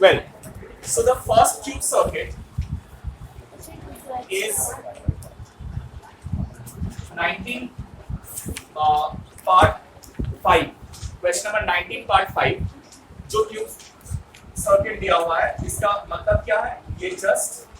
Well, so the first tube circuit is 19 part 5, question number 19 part 5 जो tube circuit दिया हुआ है इसका मतलब क्या है? ये जस्ट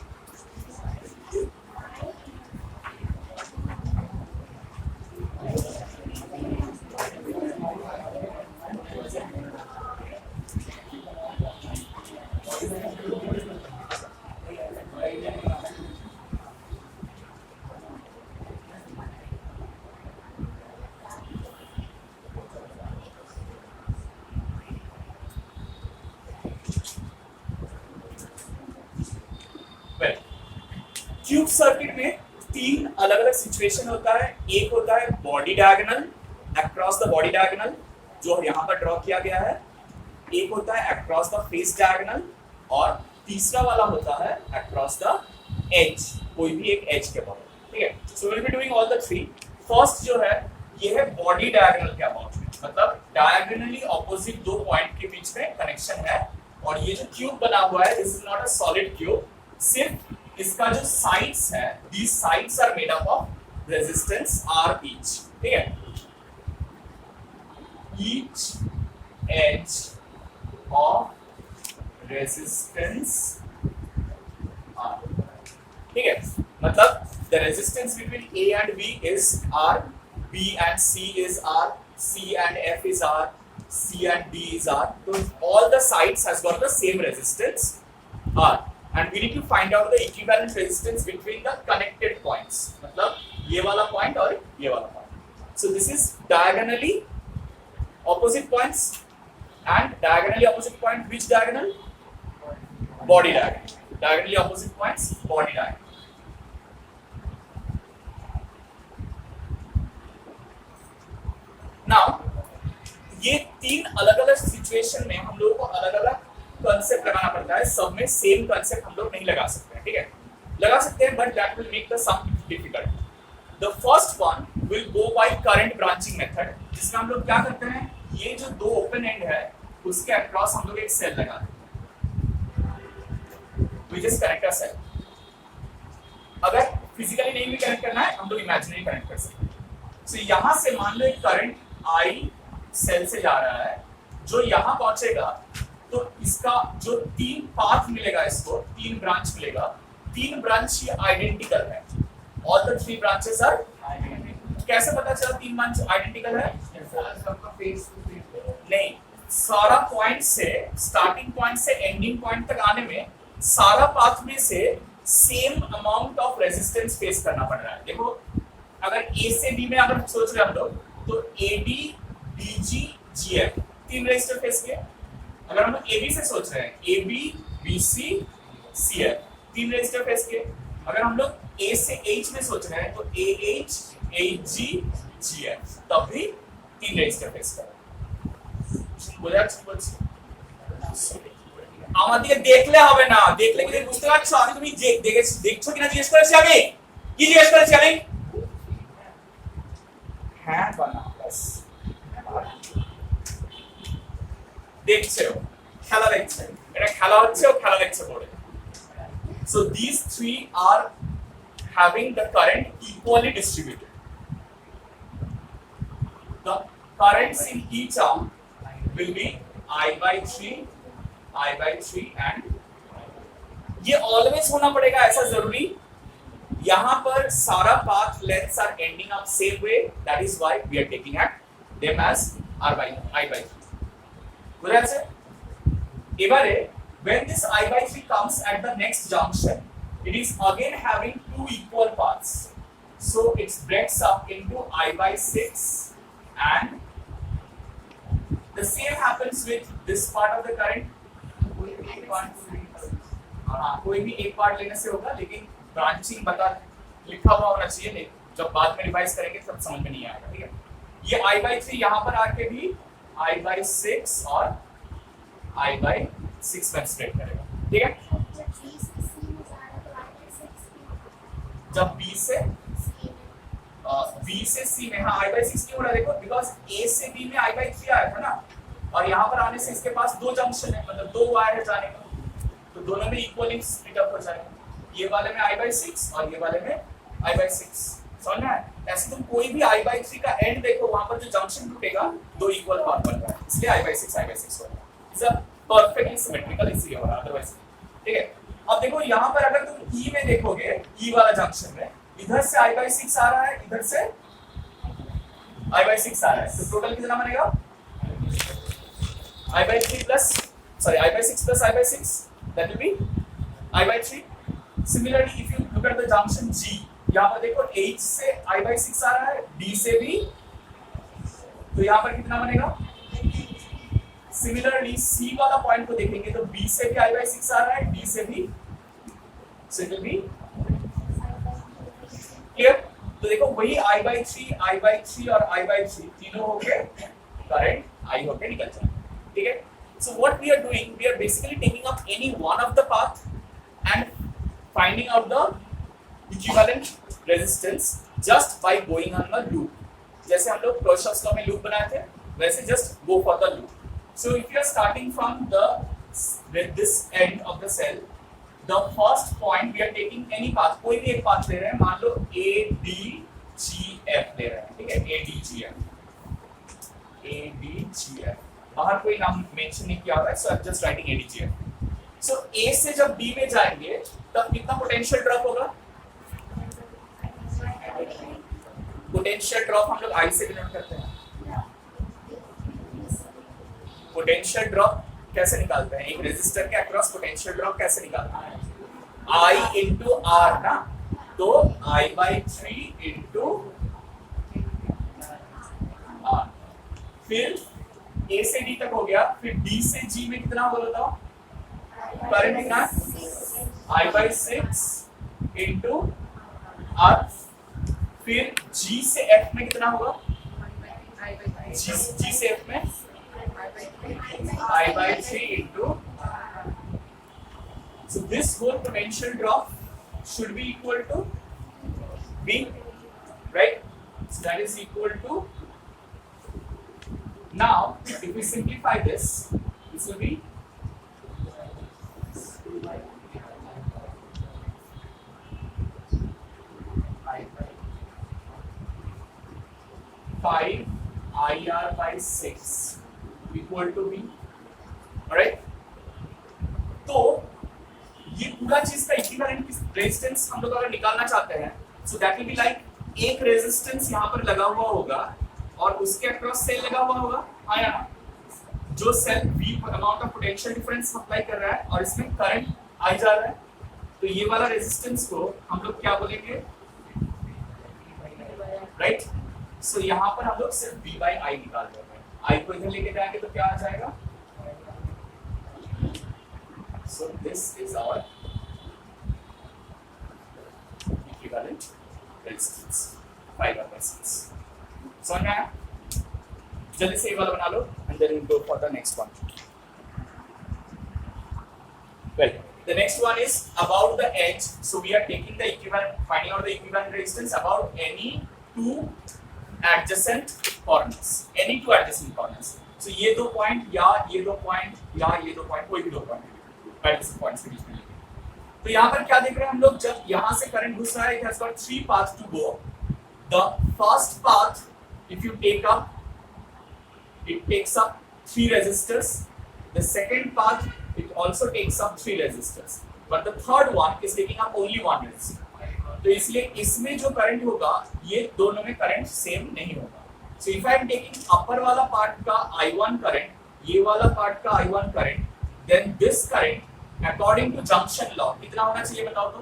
ट्यूब सर्किट में तीन अलग अलग सिचुएशन होता है। एक होता है body diagonal, across the body diagonal जो यहाँ पर ड्रॉ किया गया है। एक होता है अक्रॉस द फेस डायगोनल और तीसरा वाला होता है अक्रॉस द एज, कोई भी एक एज के बगल। ठीक है, so we will be doing all the three. First जो है ये है बॉडी डायगोनल के अबाउट में, मतलब डायगोनली ऑपोजिट दो पॉइंट के बीच में कनेक्शन है। और ये जो ट्यूब बना हुआ है this is not a solid tube, सिर्फ इसका जो साइड्स है these sides are made up of resistance R each। ठीक है, each edge of resistance R। ठीक है, मतलब the resistance between A and B is R, B and C is R, C and F is R, C and D is R। So all the sides has got the same resistance R and we need to find out the equivalent resistance between the connected points, मतलब ये वाला point और ये वाला point। So this is diagonally opposite points and diagonally opposite point, which diagonal? Body diagonal। Diagonally opposite points, body diagonal। Now ये तीन अलग अलग सिचुएशन में हम लोगों को अलग अलग कंसेप्ट लगाना पड़ता है। सब में सेम कंसेप्ट हम लोग नहीं लगा सकते हैं। ठीक है, लगा सकते हैं but that will make the sum difficult. The first one will go by current branching method, जिसमें हम लोग क्या करते हैं, ये जो दो ओपन एंड है उसके अक्रॉस हम लोग एक सेल लगाते हैं, we just connect a cell. अगर फिजिकली नहीं भी कनेक्ट करना है हम लोग इमेजिनरी कनेक्ट कर सकते हैं। सो यहां से मान लो एक करंट आई सेल से जा रहा है जो यहां पहुंचेगा, तो इसका जो तीन पाथ मिलेगा, इसको तीन ब्रांच मिलेगा। तीन ब्रांच ये आइडेंटिकल है, all the three branches are identical. कैसे पता चला तीन ब्रांच आइडेंटिकल है? नहीं, सारा पॉइंट से स्टार्टिंग पॉइंट से एंडिंग पॉइंट तक आने में सारा पाथ में से same amount of resistance face करना पड़ रहा है। देखो अगर ए से बी में अगर सोच रहे हम लोग तो AD BG GF तीन रेजिस्टर फेस किए। अगर हम AB से सोच रहे हैं AB BC CF तीन रेजिस्टर फेस किए। अगर हम लोग A से H में सोच रहे हैं तो AH HG GF तब भी तीन रेजिस्टर फेस कर। আমাদের দেখলে হবে না, দেখলে কি বুঝতে পারছো? আমি তুমি দেখছো কিনা জিজ্ঞেস করেছি আমি, কি জিজ্ঞেস করেছি আমি? হ্যাঁ বা না বাস দেখছো, খেলা দেখছে, এটা খেলা হচ্ছে ও খেলা দেখছে পড়ে। So these three are having the current equally distributed. The currents in each arm will be I/3 and ये always होना पड़ेगा ऐसा जरूरी। यहाँ पर सारा path lengths are ending up same way, that is why we are taking at them as I/3। বুঝা যাচ্ছে? এবারে when this I/3 comes at the next junction, it is again having two equal paths, so it breaks up into I/6 and the same happens with this part of the current। कोई भी एक part लेने से होगा, लेकिन branching बता लिखा हुआ होना चाहिए, नहीं जब बाद में रिवाइज करेंगे तब समझ में नहीं आएगा। ठीक है, ये I/3 यहाँ पर आके भी I/6 और I/6 में स्प्लिट करेगा। ठीक है, जब B से C में हाँ I/6 क्यों हो रहा है? देखो बिकॉज A से B में I/3 आया था ना, और यहाँ पर आने से इसके पास दो जंक्शन है, मतलब दो वायर है जाने का। तो दोनों में इक्वली स्प्लिट अप हो जाएगा, ये वाले में I/6 और ये वाले में I/6। समझ में आया? ऐसे तुम कोई भी I/3 का एंड देखो, वहां पर जो जंक्शन टूटेगा दो इक्वल पार्ट बन रहा है, इसलिए I/6 होगा। इट्स अ परफेक्टली सिमेट्रिकल, इसलिए हो रहा है, अदरवाइज ठीक है। अब देखो यहाँ पर अगर तुम ई में देखोगे, ई वाला जंक्शन में इधर से I/6 आ रहा है, इधर से I/6 आ रहा है, तो टोटल कितना बनेगा? I/3 plus I/6 plus I/6, that will be I/3। Similarly, if you look at the junction G, यहाँ पर देखो H से I/6 आ रहा है, D से भी, तो यहाँ पर कितना बनेगा? Similarly, C वाला पॉइंट को देखेंगे तो B से भी I/6 आ रहा है, D से भी, so it will be clear। तो देखो वही I/3 और I/3 तीनों हो गए करंट I होके निकल जाए, ठीक है। So what we are doing, we are basically taking up any one of the path and finding out the equivalent resistance just by going on the loop। जैसे हम लोग Kirchhoff's law में loop बनाए थे, वैसे just go for the loop। So if you are starting from this end of the cell, the first point we are taking any path, कोई भी एक path ले रहे हैं, मान लो ADGF ले रहे हैं, ठीक है, ADGF, बाहर कोई नाम मेंशन नहीं किया हुआ है, so I'm just writing ADGF। So A से जब D में जाएंगे तब कितना पोटेंशियल ड्रॉप होगा? पोटेंशियल ड्रॉप हम लोग I से डिनोट करते हैं। पोटेंशियल ड्रॉप कैसे निकालते हैं? एक रेजिस्टर के अक्रॉस पोटेंशियल ड्रॉप कैसे निकालते हैं? I into R ना, तो I/3 into R। फिर A से D तक हो गया, फिर D से G में कितना होगा बताओ? करंट कितना? I/6 into R। फिर G से F में कितना होगा? G से F में I/3 into। So this whole potential drop should be equal to B, right? So that is equal to, now if we simplify this, this will be five IR/6 equal to B, alright? तो ये पूरा चीज का equivalent resistance हम लोग अगर निकालना चाहते हैं, so that will be like एक रेजिस्टेंस यहाँ पर लगा हुआ होगा और उसके अक्रॉस सेल लगा हुआ होगा, हाँ या ना? जो cell V amount of potential difference apply कर रहा है और इसमें करंट I जा रहा है, तो ये वाला रेजिस्टेंस को हम लोग क्या बोलेंगे? राइट। सो यहाँ पर हम लोग सिर्फ V/I निकाल रहे हैं, I को इधर लेके जाएंगे तो क्या आ जाएगा? So this is our equivalent resistance 5/6। समझ में आया? जल्दी से ये वाला बना लो and then we'll go for the next one। Well, the next one is about the edge। So we are taking the equivalent, finding out the equivalent resistance about any two adjacent corners, any two adjacent corners। So ये दो point या ये दो point या ये दो point, कोई भी दो पॉइंट पॉइंट्स के बीच में। तो यहाँ पर क्या देख रहे हैं हम लोग? जब यहाँ से करंट घुस रहा है, it has got three paths to go। The first path, if you take up, it takes up 3 resistors। The second path, it also takes up 3 resistors, but the third one is taking up only 1 resistor। तो इसलिए इसमें जो current होगा, ये दोनों में current same नहीं होगा। So if I am taking upper वाला पार्ट का I1 करंट, ये वाला पार्ट का I1 current, then this current according to junction law कितना होना चाहिए बताओ तो?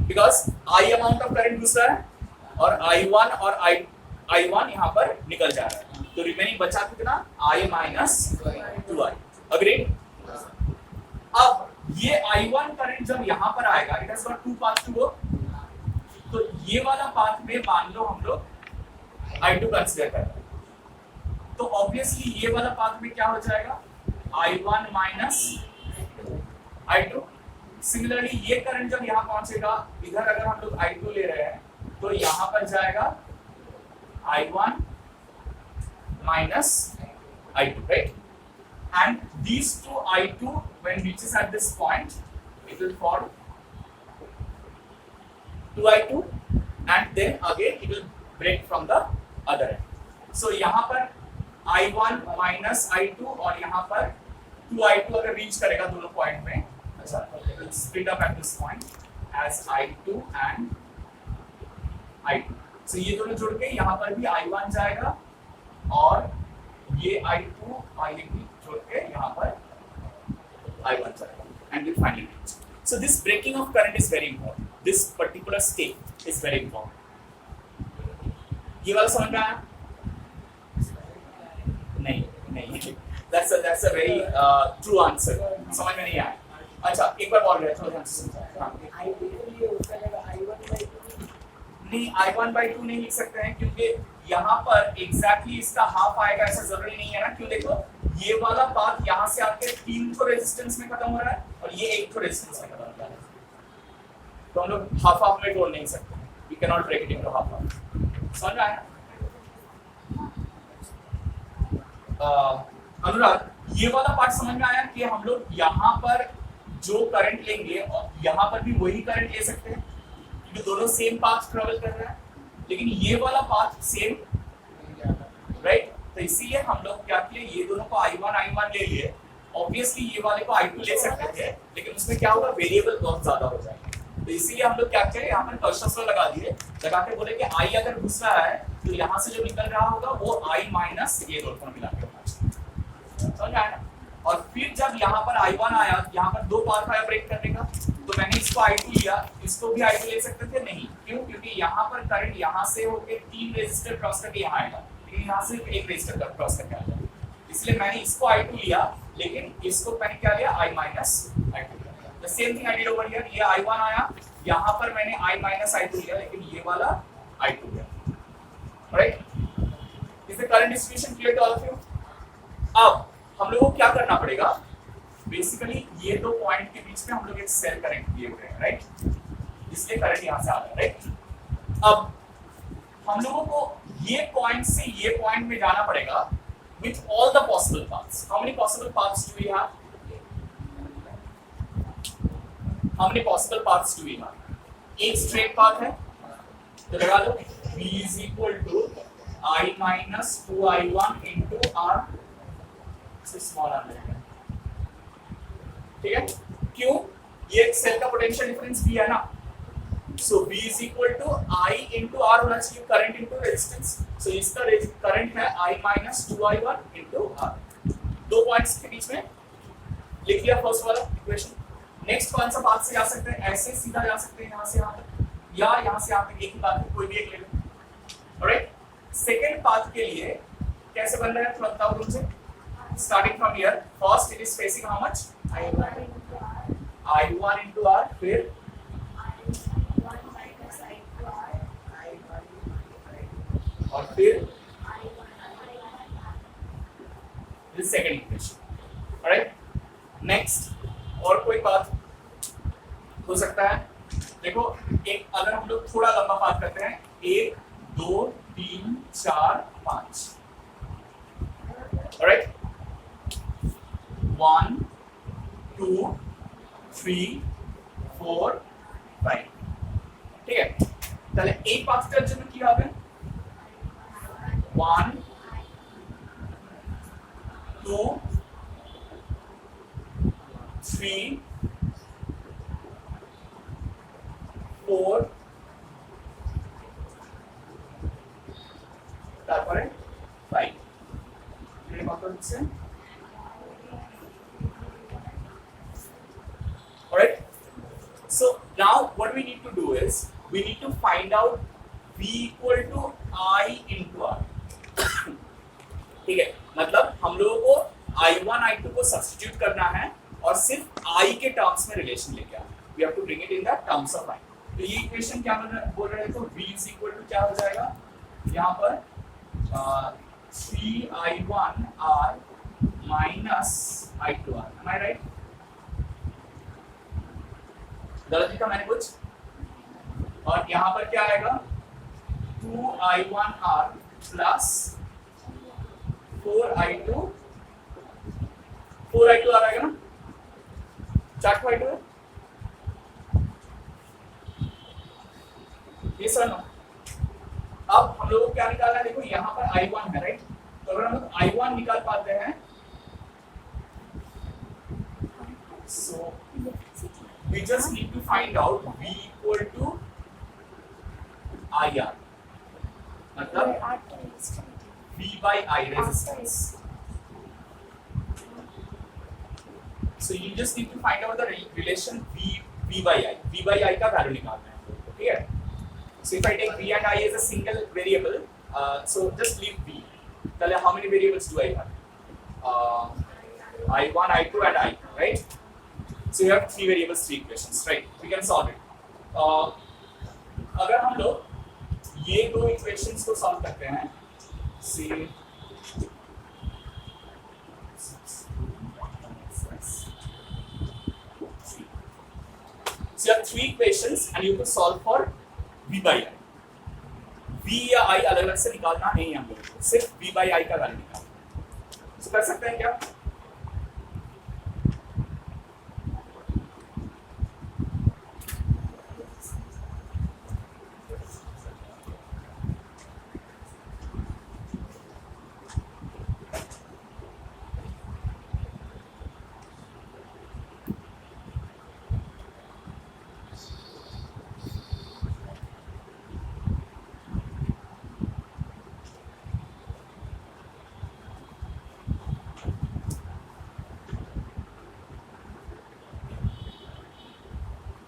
Because I amount of current घुस रहा है और I1 और I1 यहाँ पर निकल जा रहा है, तो रिमेनिंग बचा कितना? I minus 2I। अग्री? अब ये I1 करंट जब यहाँ पर आएगा, it has got 2 paths to go। तो ये वाला पाथ में मान लो हम लोग I2 कंसीडर कर रहे हैं, तो ऑब्वियसली ये वाला पाथ में क्या हो जाएगा? I1 minus I2। सिमिलरली ये करंट जब यहाँ पहुंचेगा, इधर अगर हम लोग I2 ले रहे हैं तो यहाँ पर जाएगा I1 minus I2, right? And these two I2 when reaches at this point, it will form 2I2 and then again it will break from the other end. So यहाँ पर I1 minus I2 और यहाँ पर 2I2 अगर reach करेगा दोनों point में, अच्छा, it will split up at this point as I2 and I2. So ये दोनों जुड़ के यहाँ पर भी I1 जाएगा और ये I2 और ये भी जोड़ के यहाँ पर I1 जाएगा and will finally reach. So this breaking of current is very important. This particular step is very important. ये वाला समझ में आया? नहीं. That's a very true answer. समझ में नहीं आया. अच्छा, एक बार बोल रहे हैं, थोड़ा ध्यान से समझाएं. नहीं, I1/2 नहीं लिख सकते हैं क्योंकि यहाँ पर एग्जैक्टली इसका हाफ आएगा ऐसा जरूरी नहीं है ना. क्यों? देखो ये वाला पाथ यहाँ से आके 3 तो रेजिस्टेंस में खत्म हो रहा है और ये 1 तो रेजिस्टेंस में खत्म हो रहा है, तो हम लोग हाफ हाफ में तोड़ नहीं सकते. We can not break it into half half. समझ में आया? अनुराग, ये वाला पार्ट समझ में आया कि हम लोग यहाँ पर जो करंट लेंगे और यहाँ पर भी वही करंट ले सकते हैं क्योंकि दोनों सेम पाथ ट्रेवल कर रहे हैं, लेकिन ये वाला पाथ सेम, राइट? तो इसीलिए हम लोग क्या किए, ये दोनों को I1 ले लिए. ऑब्वियसली ये वाले को I2 ले सकते थे, लेकिन उसमें क्या होगा, वेरिएबल बहुत ज्यादा हो जाएगा. तो इसीलिए हम लोग क्या किए, यहाँ पर कर्शर लगा दिए, लगा के बोले कि I अगर घुस रहा है तो यहाँ से जो निकल रहा होगा वो I माइनस ये दोनों मिला के होना चाहिए. समझ आया ना? और फिर जब यहाँ पर I1 आया, यहाँ पर 2 पाथ आया ब्रेक करने का, तो मैंने इसको I2 लिया, इसको भी I2 ले सकते थे. नहीं, क्यों? क्योंकि यहाँ पर करंट यहाँ से होके 3 रेजिस्टर क्रॉस करके यहाँ आएगा, लेकिन यहाँ से 1 रेजिस्टर क्रॉस करके आएगा. इसलिए मैंने इसको I2 लिया, लेकिन इसको मैंने क्या लिया, I माइनस I2 लिया. The same thing I did over here. ये I1 आया, यहाँ पर मैंने I माइनस I2 लिया, लेकिन ये वाला I2 लिया. Right? Is the current distribution clear to all of you? अब हम लोगों को क्या करना पड़ेगा, बेसिकली ये 2 पॉइंट के बीच में हम लोग एक सेल करंट दिए हुए हैं, राइट? इसलिए करंट यहाँ से आ रहा है, राइट? अब हम लोगों को ये पॉइंट से ये पॉइंट में जाना पड़ेगा with all the possible paths. How many possible paths do we have? How many possible paths do we have? एक straight path है, तो लगा लो V is equal to I minus 2I1 into R. से small r लेंगे, ठीक है? क्यों? ये सेल का पोटेंशियल डिफरेंस V है ना, सो V is equal to I into R होना चाहिए, करंट into रेजिस्टेंस. सो इसका करंट है I minus 2I1 into R. 2 points के बीच में लिख लिया फर्स्ट वाला इक्वेशन. नेक्स्ट कौन सा पाथ से जा सकते हैं? ऐसे सीधा जा सकते हैं यहाँ से यहाँ तक, या यहाँ से यहाँ तक, एक ही पाथ है, कोई भी एक ले लो. ऑलराइट, सेकंड पाथ के लिए कैसे बन रहा है थोड़ा बताओ मुझे. Starting from here, first it is facing how much? I1 into R. फिर I1 minus I2 R. और फिर this second equation. Alright? Next, और कोई पाथ हो सकता है? देखो, एक अगर हम लोग थोड़ा लंबा पाथ करते हैं, 1 2 3 4 5. Alright? 1 2 3 4 5. ठीक है, তাহলে এই পাঁচটার জন্য কি হবে? 1 2 3 4 তারপরে 5. এটা কত হচ্ছে? Alright, so now what we need to do is we need to find out V equal to I into R. ठीक है, मतलब हम लोगों को I1 I2 को सब्स्टिट्यूट करना है और सिर्फ I के टर्म्स में रिलेशन लेके आना है. We have to bring it in the terms of I. तो ये इक्वेशन क्या बोल रहे हैं, तो V is equal to क्या हो जाएगा यहाँ पर 3I1 R minus I2 R. Am I right? गलत लिखा मैंने कुछ? और यहाँ पर क्या आएगा 2I1R plus 4i2 4i2 आ रहा है ना, 4 i2 है ये सर ना। अब हम लोगों को क्या निकालना है, देखो यहाँ पर i1 है राइट, तो अगर हम लोग i1 निकाल पाते हैं, so we just need to find out v equal to IR, मतलब v by I resistance. So you just need to find out the relation v by I. v by I का value निकालना है, ठीक है। So if I take v and I as a single variable, so just leave v. Tell how many variables do I have? I1, I2 and I, right? So you have 3 variables, 3 equations, right? We can solve it. अगर हम लोग ये दो equations को solve करते हैं, see so you have 3 equations and you can solve for v by I. v या I अलग अलग से निकालना नहीं है हम लोग को, सिर्फ v by I का वैल्यू निकालना। so कर सकते हैं क्या?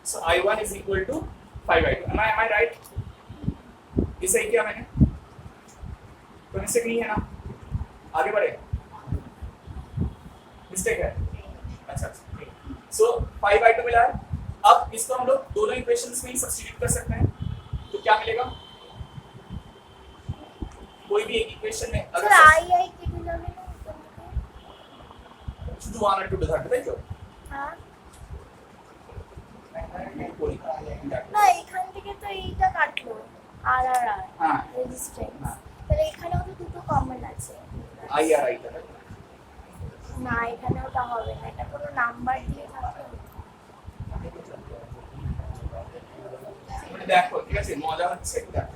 So I1 is equal to 5i2. Am I right? ये सही किया मैंने? कोई मिस्टेक नहीं है ना? आगे बढ़े? मिस्टेक है? अच्छा। So 5i2 मिला है। अब इसको हम लोग दोनों इक्वेशंस में ही सब्स्टिट्यूट कर सकते हैं। तो क्या मिलेगा? कोई भी एक इक्वेशन में अगर I के डिनोमिनेटर শুধু 1 আর 2 ধরতে তাই তো? हाँ না এখান থেকে তো এইটা কাটলো আর আর আর হ্যাঁ রেজিস্ট্যান্স, তাহলে এখানেও তো দুটো কমন আছে। আই আর আই টা না এখানে ওটা হবে না, এটা কোনো নাম্বার দিয়ে থাকবে। দেখো ঠিক আছে, মজা হচ্ছে দেখো।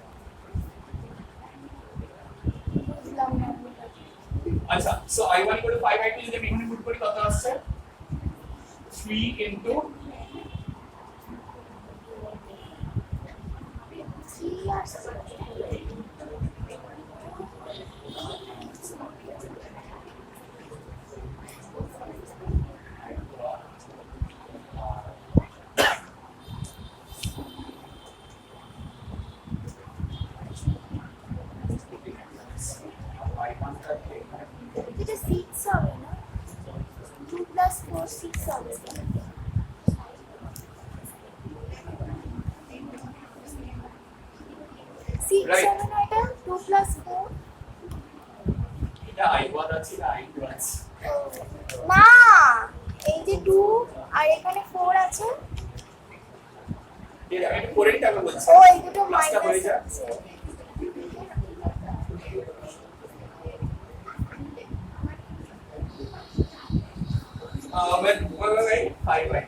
বুঝলাম না। আচ্ছা সো i1 = 5i2 যদি আমি এখানে পুট করি কত আসছে? 3 into 3 আসছে। এটা 6 হবে না, 2 + 4 6 হবে। 6 Right. হবে না, এটা 2 + 4 এটা i1 আছে না i2 আছে? না এই যে 2 আর এখানে 4 আছে। এটা আমি করে নিতে হবে বলছি। ও এই দুটো প্লাসটা হয়ে মাইনাস যায়। আছে। wait 5i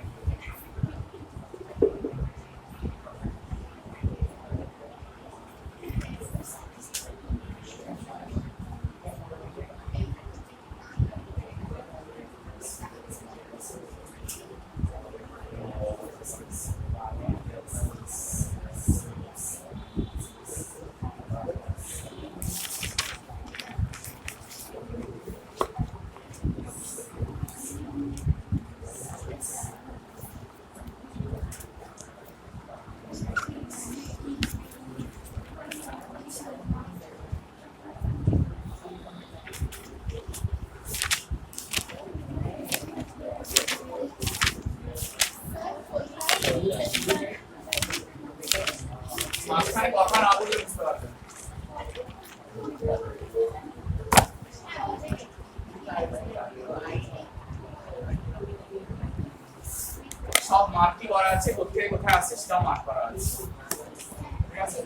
মাঝখানে কথা না বলে বুঝতে পারবেন। সব মার্ক কি করা আছে, কোথায় কোথায় আছে সেটা মার্ক করা আছে, ঠিক আছে?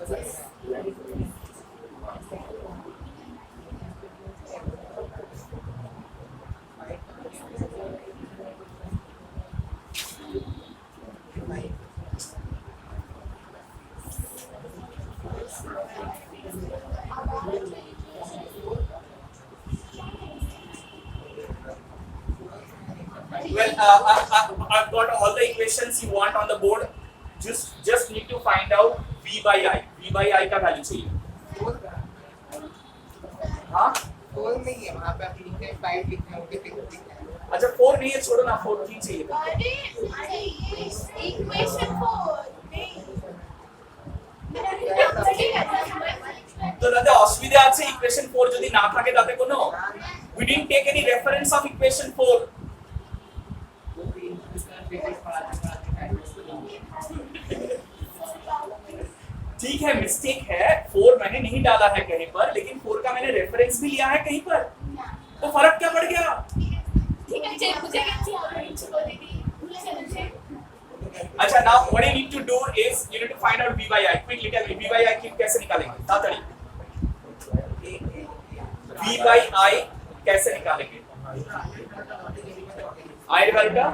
Well, I've got all the equations you want on the board. Just need to find out v by i. v by i का वैल्यू चाहिए. हाँ? 4 नहीं है, वहाँ पे आप लिखते हैं 5 लिखते हैं, उनके 6 लिखते हैं। अच्छा 4 नहीं है, छोड़ो ना, 4 ही चाहिए. अरे इक्वेशन 4 তো দাদা অসুবিধা আছে ইকুয়েশন 4 যদি না থাকে তাতে কোনো we didn't take any reference of equation 4. ठीक है, मिस्टेक है, 4 मैंने नहीं डाला है कहीं पर, लेकिन 4 का मैंने रेफरेंस भी लिया है कहीं पर, तो फर्क क्या पड़ गया? ठीक है, मुझे कैसे अच्छा, now what you need to do is you need to find out v by i. Quickly tell me v by i कैसे निकालेंगे? तातड़ी v by i कैसे निकालेंगे? i এর ভ্যালুটা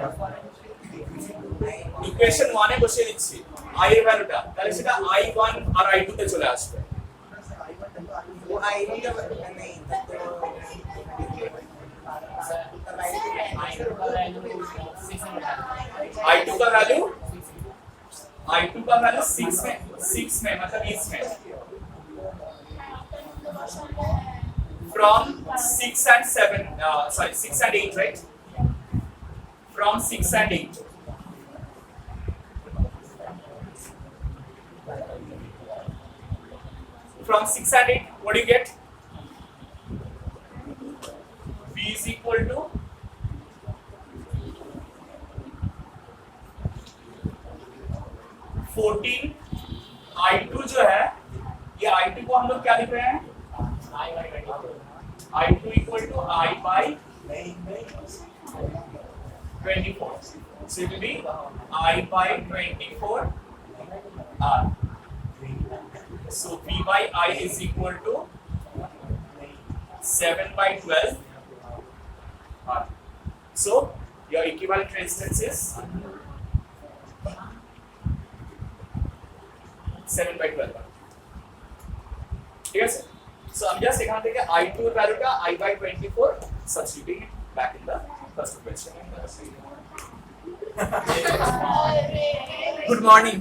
ইকুয়েশন 1 এ বসিয়ে দিচ্ছি, i এর ভ্যালুটা, তাহলে সেটা i1 আর i2 তে চলে আসবে. वो I1 का नहीं, i2 का वैल्यू 6 में मतलब इसमें from 6 and 7 sorry 6 and 8, right? From 6 and 8. From 6 and 8, what do you get? V is equal to 14. I2 जो है, ये I2 को हम लोग क्या लिख रहे हैं? I2 equal to I by 24. So it will be I by 24 R. So V by I is equal to 7 by 12 R. So your equivalent resistance is 7 by 12 R. ठीक है sir? So I'm just taking the I2 value का I by 24, substituting it back in the first question. Good morning.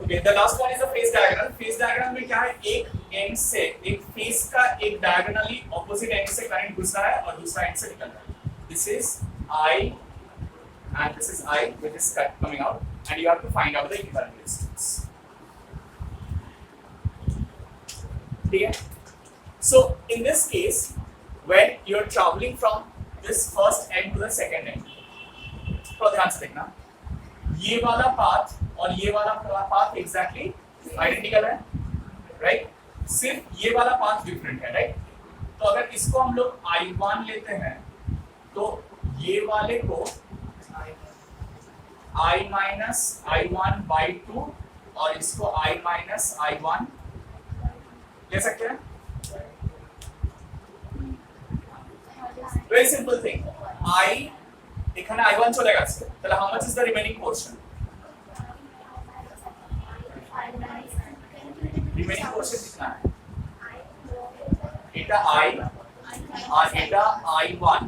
Okay, the last one is the phase diagram. Phase diagram में क्या है? एक end से, एक phase का एक diagonally opposite end से current घुस रहा है और दूसरा end से निकल रहा है. This is I and this is I with this cut coming out, and you have to find out the equivalent resistance. ठीक है? So in this case, when you're traveling from this first end to the second end, थोड़ा ध्यान से देखना, ये वाला path और ये वाला पाथ एग्जैक्टली आइडेंटिकल है, राइट? सिर्फ ये वाला पाथ डिफरेंट है, राइट? तो अगर इसको हम लोग I1 लेते हैं, तो ये वाले को I minus I1 by 2 और इसको I minus I1 ले सकते हैं. Very simple thing. এখানে I1 চলে গেছে, তাহলে how much is the remaining portion? Remaining portion कितना है? এটা I और এটা I1,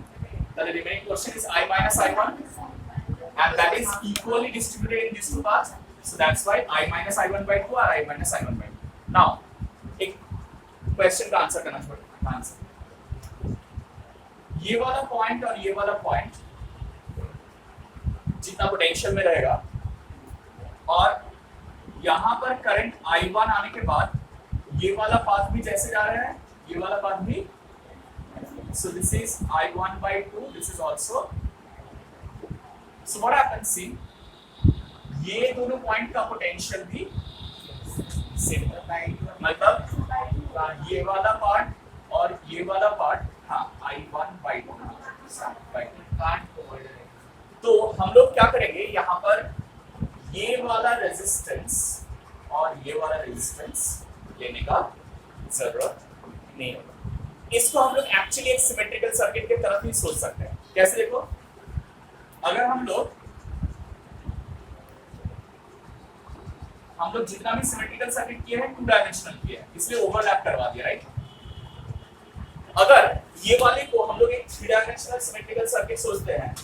তাহলে remaining portion is I minus I1, and that is equally distributed in these two parts. So that's why I minus I1 by 2 or I minus I1 by 2. Now एक question का answer करना पड़ेगा. Answer ये वाला point और ये वाला point जितना पोटेंशियल में रहेगा, और यहाँ पर करंट I1 आने के बाद ये वाला पाथ भी जैसे जा रहा है, ये वाला पाथ भी. So this is I1 by 2. This is also. So what happens? See, ये दोनों पॉइंट का पोटेंशियल भी सेम है, मतलब ये वाला पार्ट और ये वाला पार्ट, हाँ I1 by 2. तो हम लोग क्या करेंगे, यहाँ पर ये वाला रेजिस्टेंस और ये वाला रेजिस्टेंस लेने का जरूरत नहीं होगा. इसको हम लोग एक्चुअली एक सिमेट्रिकल सर्किट की तरफ ही सोच सकते हैं. कैसे? देखो, अगर हम लोग हम लोग जितना भी सिमेट्रिकल सर्किट किए हैं 2 डायमेंशनल किए हैं, इसलिए ओवरलैप करवा दिया, राइट। अगर ये वाले को हम लोग एक 3 डायमेंशनल सिमेट्रिकल सर्किट सोचते हैं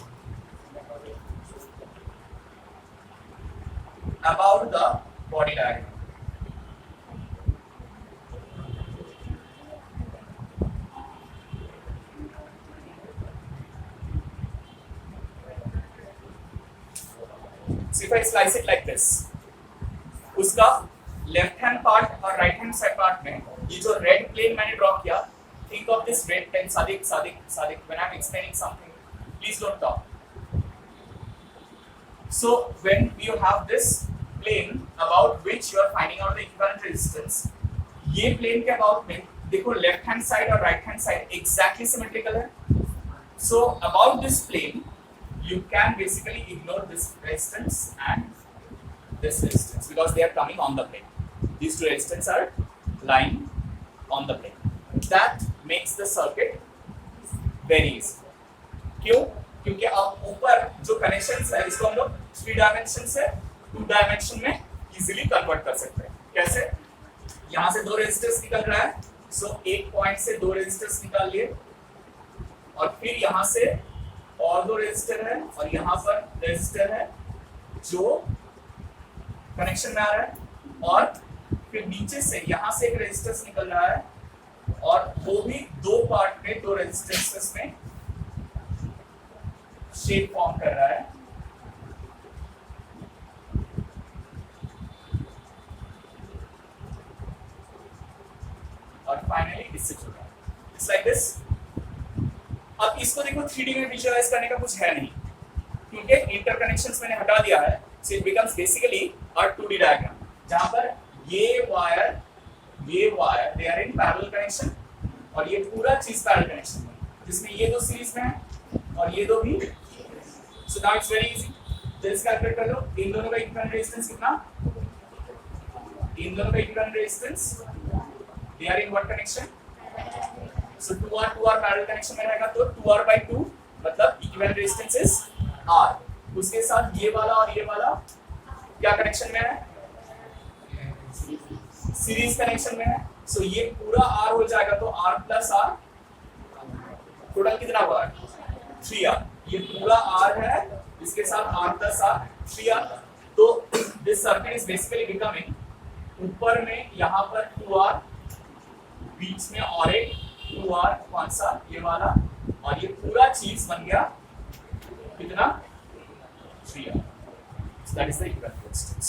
about the body diagram, if I slice it like this, उसका लेफ्ट हैंड पार्ट और राइट हैंड साइड पार्ट में ये जो रेड प्लेन मैंने ड्रॉ किया, think of this red pen, Sadiq, when I'm explaining something, please don't talk. So when you have this plane about which you are finding out the equivalent resistance, ये plane के about में देखो left hand side और right hand side exactly symmetrical है. So about this plane you can basically ignore this resistance and this resistance because they are coming on the plane. These two resistances are lying on the plane. That makes the circuit very easy. क्यों? क्योंकि अब ऊपर जो connections है इसको हम लोग 3 dimension से 2 डायमेंशन में इजीली कन्वर्ट कर सकते हैं. कैसे? यहाँ से 2 रेजिस्टर्स निकल रहा है, सो एक पॉइंट से 2 रेजिस्टर्स निकाल लिए और फिर यहाँ से और 2 रेजिस्टर है और यहाँ पर रेजिस्टर है जो कनेक्शन में आ रहा है और फिर नीचे से यहाँ से एक रेजिस्टेंस निकल रहा है और वो भी 2 पार्ट में 2 रेजिस्टेंसेस में शेप फॉर्म कर रहा है. और फाइनली इससे जुड़ रहा है. It's like this. अब इसको देखो 3D में विजुअलाइज करने का कुछ है नहीं क्योंकि इंटरकनेक्शंस मैंने हटा दिया है. So it becomes basically a 2D diagram जहां पर ये wire they are in parallel connection और ये पूरा चीज पैरेलल कनेक्शन है जिसमें ये 2 सीरीज में है और ये 2 भी. So now it's very easy. जल्दी कैलकुलेट कर लो. इन दोनों का इक्विवेलेंट रेजिस्टेंस कितना? इन दोनों का equivalent resistance they are in what connection? So 2R parallel connection में रहेगा तो 2R/2 मतलब इक्विवेलेंट रेजिस्टेंस इज R. उसके साथ ये वाला और ये वाला क्या कनेक्शन में है? सीरीज कनेक्शन में है. सो ये पूरा R हो जाएगा तो R+R टोटल कितना हुआ? 3R. ये पूरा R है इसके साथ R+R 3R. तो this circuit is basically becoming ऊपर में यहाँ पर 2R बीच में और एक 2R कौन सा? ये वाला और ये पूरा चीज बन गया कितना? 3R. So that is the equivalent resistance.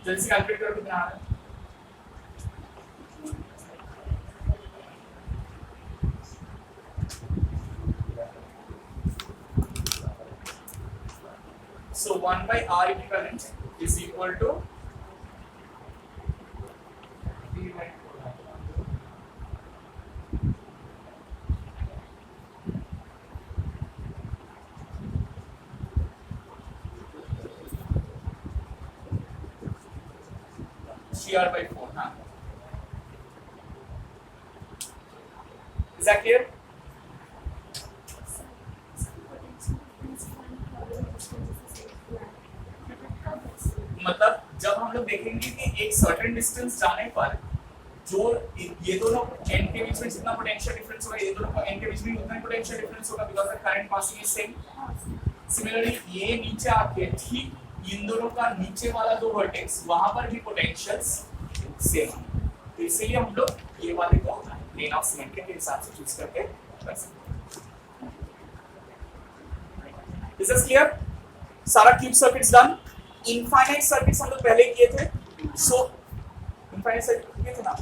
जल्दी से कैलकुलेट करो कितना आ रहा है. So 1/R equivalent is equal to CR/4. हाँ. Is that clear? मतलब जब हम लोग देखेंगे कि एक सर्टेन डिस्टेंस जाने पर जो ये दोनों एंड के बीच में जितना पोटेंशियल डिफरेंस होगा ये दोनों का एंड के बीच में उतना ही पोटेंशियल डिफरेंस होगा because the current passing is same. Similarly ये नीचे आके ठीक इन दोनों का नीचे वाला 2 वर्टेक्स वहां पर भी पोटेंशियल्स सेम है. तो इसीलिए हम लोग ये वाले को प्लेन ऑफ सिमेट्री के हिसाब से चूज करके कर सकते हैं. Is this clear? सारा cube circuits done. Infinite circuits हम लोग पहले किए थे. सो इनफाइनाइट सर्किट किए थे ना.